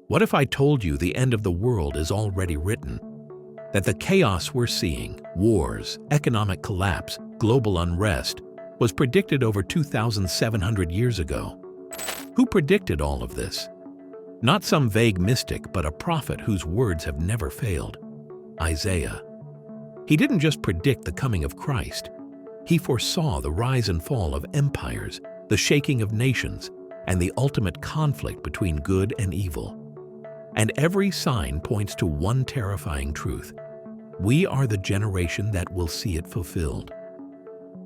What if I told you the end of the world is already written? That the chaos we're seeing, wars, economic collapse, global unrest, was predicted over 2,700 years ago. Who predicted all of this? Not some vague mystic, but a prophet whose words have never failed. Isaiah. He didn't just predict the coming of Christ. He foresaw the rise and fall of empires, the shaking of nations, and the ultimate conflict between good and evil. And every sign points to one terrifying truth. We are the generation that will see it fulfilled.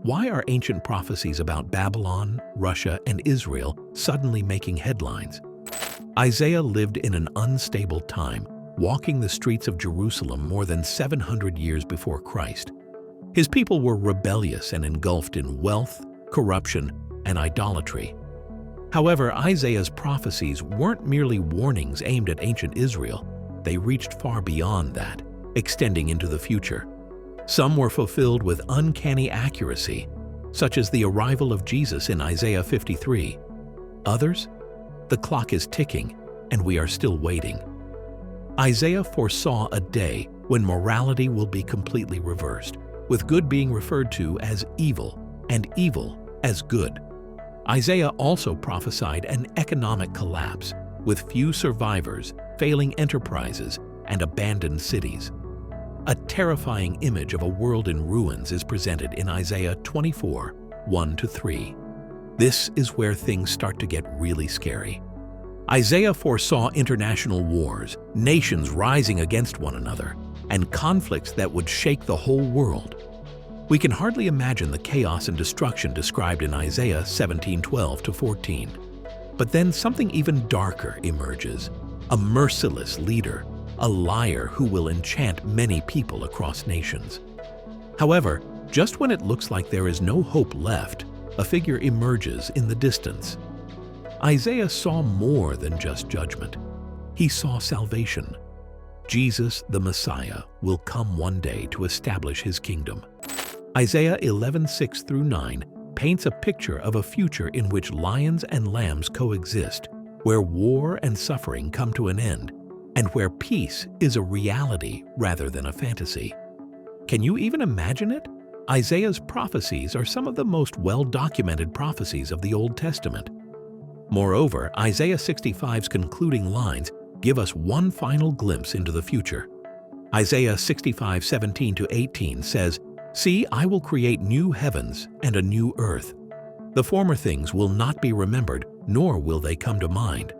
Why are ancient prophecies about Babylon, Russia, and Israel suddenly making headlines? Isaiah lived in an unstable time, walking the streets of Jerusalem more than 700 years before Christ. His people were rebellious and engulfed in wealth, corruption, and idolatry. However, Isaiah's prophecies weren't merely warnings aimed at ancient Israel. They reached far beyond that, extending into the future. Some were fulfilled with uncanny accuracy, such as the arrival of Jesus in Isaiah 53. Others? The clock is ticking, and we are still waiting. Isaiah foresaw a day when morality will be completely reversed, with good being referred to as evil and evil as good. Isaiah also prophesied an economic collapse, with few survivors, failing enterprises, and abandoned cities. A terrifying image of a world in ruins is presented in Isaiah 24, 1-3. This is where things start to get really scary. Isaiah foresaw international wars, nations rising against one another, and conflicts that would shake the whole world. We can hardly imagine the chaos and destruction described in Isaiah 17:12-14. But then something even darker emerges, a merciless leader, a liar who will enchant many people across nations. However, just when it looks like there is no hope left, a figure emerges in the distance. Isaiah saw more than just judgment. He saw salvation. Jesus, the Messiah, will come one day to establish his kingdom. Isaiah 11:6-9 paints a picture of a future in which lions and lambs coexist, where war and suffering come to an end, and where peace is a reality rather than a fantasy. Can you even imagine it? Isaiah's prophecies are some of the most well-documented prophecies of the Old Testament. Moreover, Isaiah 65's concluding lines give us one final glimpse into the future. Isaiah 65:17-18 says, "See, I will create new heavens and a new earth. The former things will not be remembered, nor will they come to mind.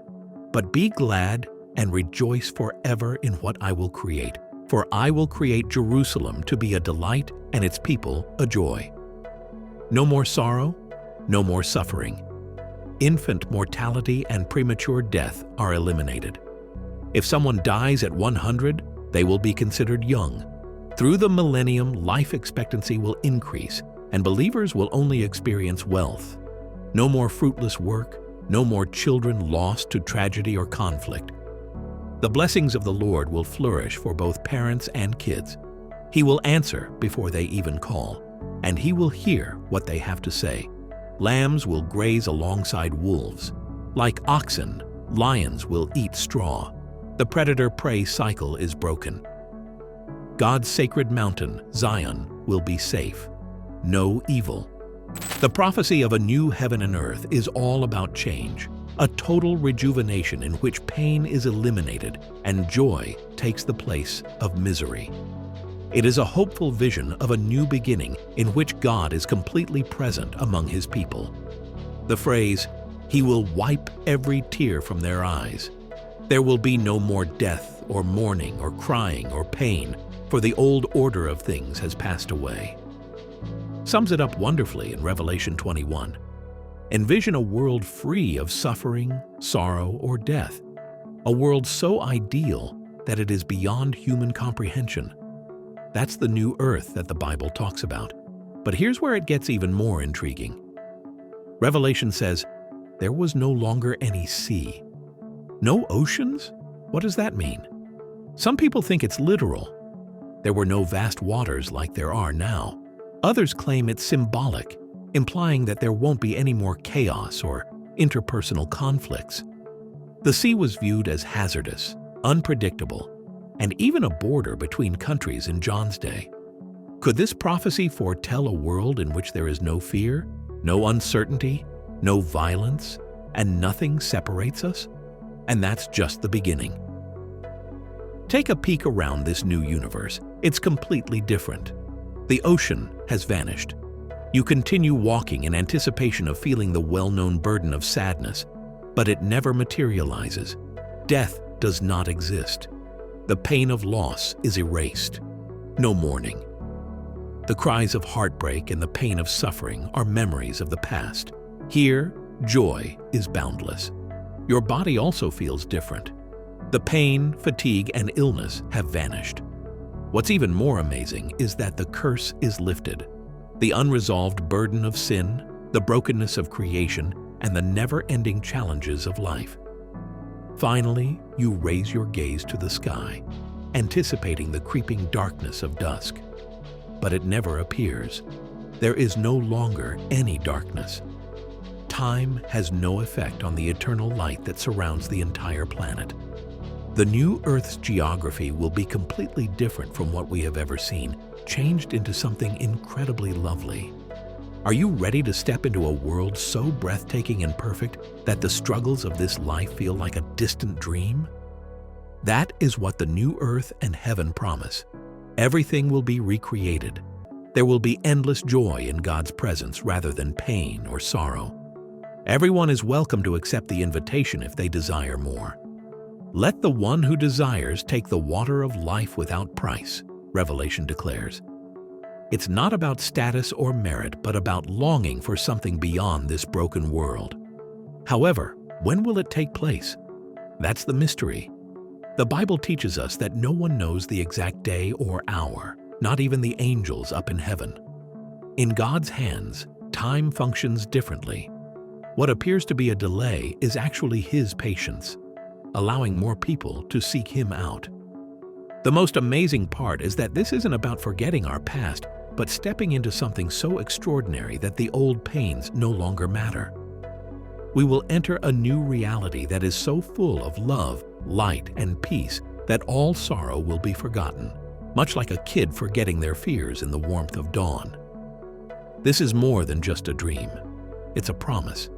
But be glad and rejoice forever in what I will create. For I will create Jerusalem to be a delight and its people a joy." No more sorrow, no more suffering. Infant mortality and premature death are eliminated. If someone dies at 100, they will be considered young. Through the millennium, life expectancy will increase, and believers will only experience wealth. No more fruitless work, no more children lost to tragedy or conflict. The blessings of the Lord will flourish for both parents and kids. He will answer before they even call, and he will hear what they have to say. Lambs will graze alongside wolves. Like oxen, lions will eat straw. The predator-prey cycle is broken. God's sacred mountain, Zion, will be safe. No evil. The prophecy of a new heaven and earth is all about change, a total rejuvenation in which pain is eliminated and joy takes the place of misery. It is a hopeful vision of a new beginning in which God is completely present among his people. The phrase, "He will wipe every tear from their eyes." There will be no more death or mourning or crying or pain, for the old order of things has passed away. Sums it up wonderfully in Revelation 21. Envision a world free of suffering, sorrow, or death. A world so ideal that it is beyond human comprehension. That's the new earth that the Bible talks about. But here's where it gets even more intriguing. Revelation says, there was no longer any sea. No oceans? What does that mean? Some people think it's literal. There were no vast waters like there are now. Others claim it's symbolic, implying that there won't be any more chaos or interpersonal conflicts. The sea was viewed as hazardous, unpredictable, and even a border between countries in John's day. Could this prophecy foretell a world in which there is no fear, no uncertainty, no violence, and nothing separates us? And that's just the beginning. Take a peek around this new universe. It's completely different. The ocean has vanished. You continue walking in anticipation of feeling the well-known burden of sadness, but it never materializes. Death does not exist. The pain of loss is erased. No mourning. The cries of heartbreak and the pain of suffering are memories of the past. Here, joy is boundless. Your body also feels different. The pain, fatigue, and illness have vanished. What's even more amazing is that the curse is lifted. The unresolved burden of sin, the brokenness of creation, and the never-ending challenges of life. Finally, you raise your gaze to the sky, anticipating the creeping darkness of dusk. But it never appears. There is no longer any darkness. Time has no effect on the eternal light that surrounds the entire planet. The new Earth's geography will be completely different from what we have ever seen, changed into something incredibly lovely. Are you ready to step into a world so breathtaking and perfect that the struggles of this life feel like a distant dream? That is what the new Earth and heaven promise. Everything will be recreated. There will be endless joy in God's presence rather than pain or sorrow. Everyone is welcome to accept the invitation if they desire more. Let the one who desires take the water of life without price, Revelation declares. It's not about status or merit, but about longing for something beyond this broken world. However, when will it take place? That's the mystery. The Bible teaches us that no one knows the exact day or hour, not even the angels up in heaven. In God's hands, time functions differently. What appears to be a delay is actually His patience, allowing more people to seek Him out. The most amazing part is that this isn't about forgetting our past, but stepping into something so extraordinary that the old pains no longer matter. We will enter a new reality that is so full of love, light, and peace that all sorrow will be forgotten, much like a kid forgetting their fears in the warmth of dawn. This is more than just a dream. It's a promise.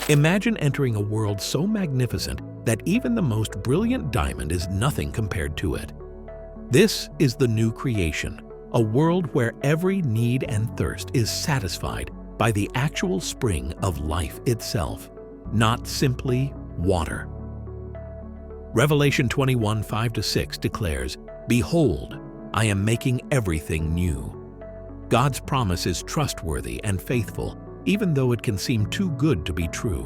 Imagine entering a world so magnificent that even the most brilliant diamond is nothing compared to it. This is the new creation, a world where every need and thirst is satisfied by the actual spring of life itself, not simply water. Revelation 21:5-6 declares, "Behold, I am making everything new." God's promise is trustworthy and faithful, even though it can seem too good to be true.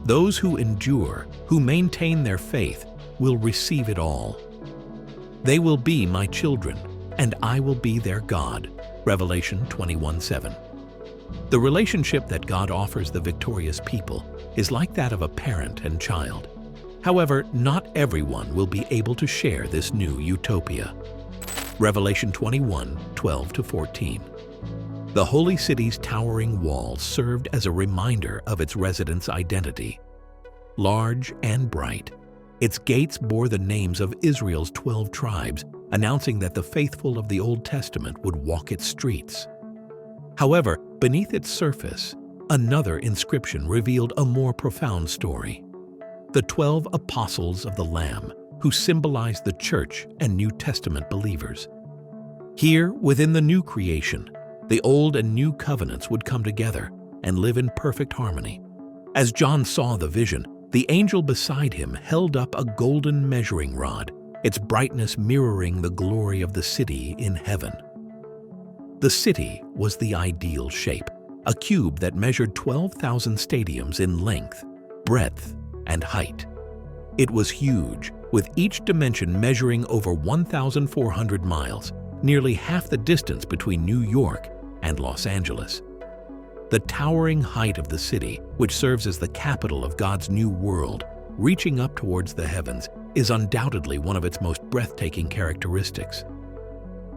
Those who endure, who maintain their faith, will receive it all. They will be my children, and I will be their God. Revelation 21:7. The relationship that God offers the victorious people is like that of a parent and child. However, not everyone will be able to share this new utopia. Revelation 21:12-14. The holy city's towering walls served as a reminder of its residents' identity. Large and bright, its gates bore the names of Israel's 12 tribes, announcing that the faithful of the Old Testament would walk its streets. However, beneath its surface, another inscription revealed a more profound story. The 12 apostles of the Lamb, who symbolized the Church and New Testament believers. Here, within the new creation, the old and new covenants would come together and live in perfect harmony. As John saw the vision, the angel beside him held up a golden measuring rod, its brightness mirroring the glory of the city in heaven. The city was the ideal shape, a cube that measured 12,000 stadiums in length, breadth, and height. It was huge, with each dimension measuring over 1,400 miles, nearly half the distance between New York and Los Angeles. The towering height of the city, which serves as the capital of God's new world, reaching up towards the heavens, is undoubtedly one of its most breathtaking characteristics.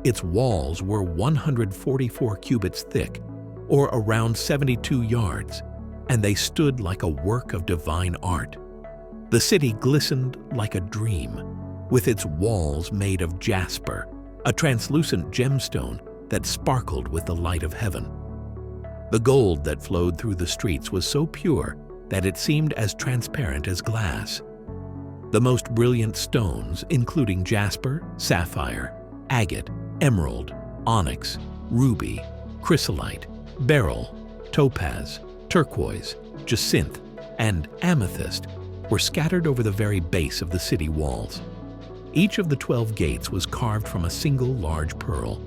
Its walls were 144 cubits thick, or around 72 yards, and they stood like a work of divine art. The city glistened like a dream, with its walls made of jasper, a translucent gemstone that sparkled with the light of heaven. The gold that flowed through the streets was so pure that it seemed as transparent as glass. The most brilliant stones, including jasper, sapphire, agate, emerald, onyx, ruby, chrysolite, beryl, topaz, turquoise, jacinth, and amethyst, were scattered over the very base of the city walls. Each of the 12 gates was carved from a single large pearl.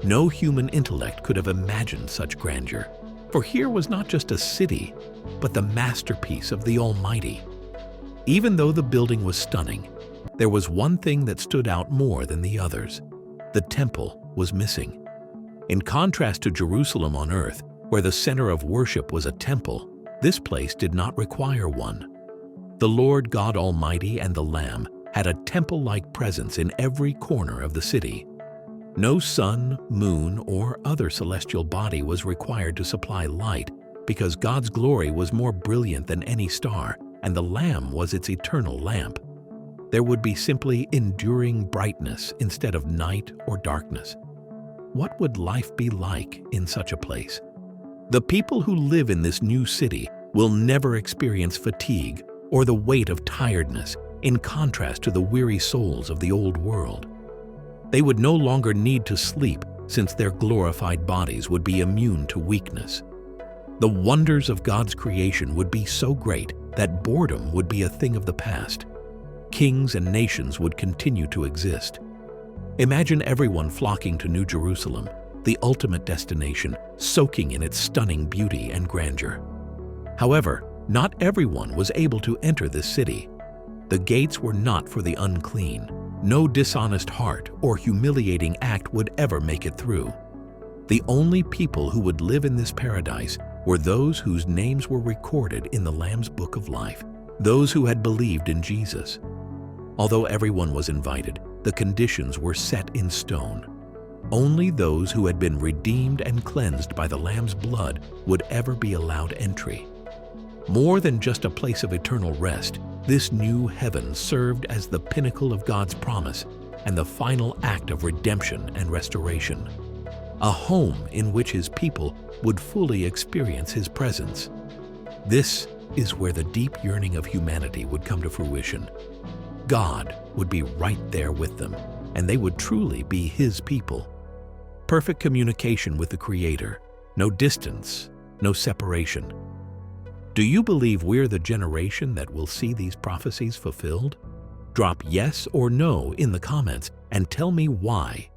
No human intellect could have imagined such grandeur, for here was not just a city, but the masterpiece of the Almighty. Even though the building was stunning, there was one thing that stood out more than the others. The temple was missing. In contrast to Jerusalem on earth, where the center of worship was a temple, this place did not require one. The Lord God Almighty and the Lamb had a temple-like presence in every corner of the city. No sun, moon, or other celestial body was required to supply light, because God's glory was more brilliant than any star, and the Lamb was its eternal lamp. There would be simply enduring brightness instead of night or darkness. What would life be like in such a place? The people who live in this new city will never experience fatigue or the weight of tiredness, in contrast to the weary souls of the old world. They would no longer need to sleep, since their glorified bodies would be immune to weakness. The wonders of God's creation would be so great that boredom would be a thing of the past. Kings and nations would continue to exist. Imagine everyone flocking to New Jerusalem, the ultimate destination, soaking in its stunning beauty and grandeur. However, not everyone was able to enter this city. The gates were not for the unclean. No dishonest heart or humiliating act would ever make it through. The only people who would live in this paradise were those whose names were recorded in the Lamb's Book of Life, those who had believed in Jesus. Although everyone was invited, the conditions were set in stone. Only those who had been redeemed and cleansed by the Lamb's blood would ever be allowed entry. More than just a place of eternal rest, this new heaven served as the pinnacle of God's promise and the final act of redemption and restoration. A home in which His people would fully experience His presence. This is where the deep yearning of humanity would come to fruition. God would be right there with them, and they would truly be His people. Perfect communication with the Creator, no distance, no separation. Do you believe we're the generation that will see these prophecies fulfilled? Drop yes or no in the comments and tell me why.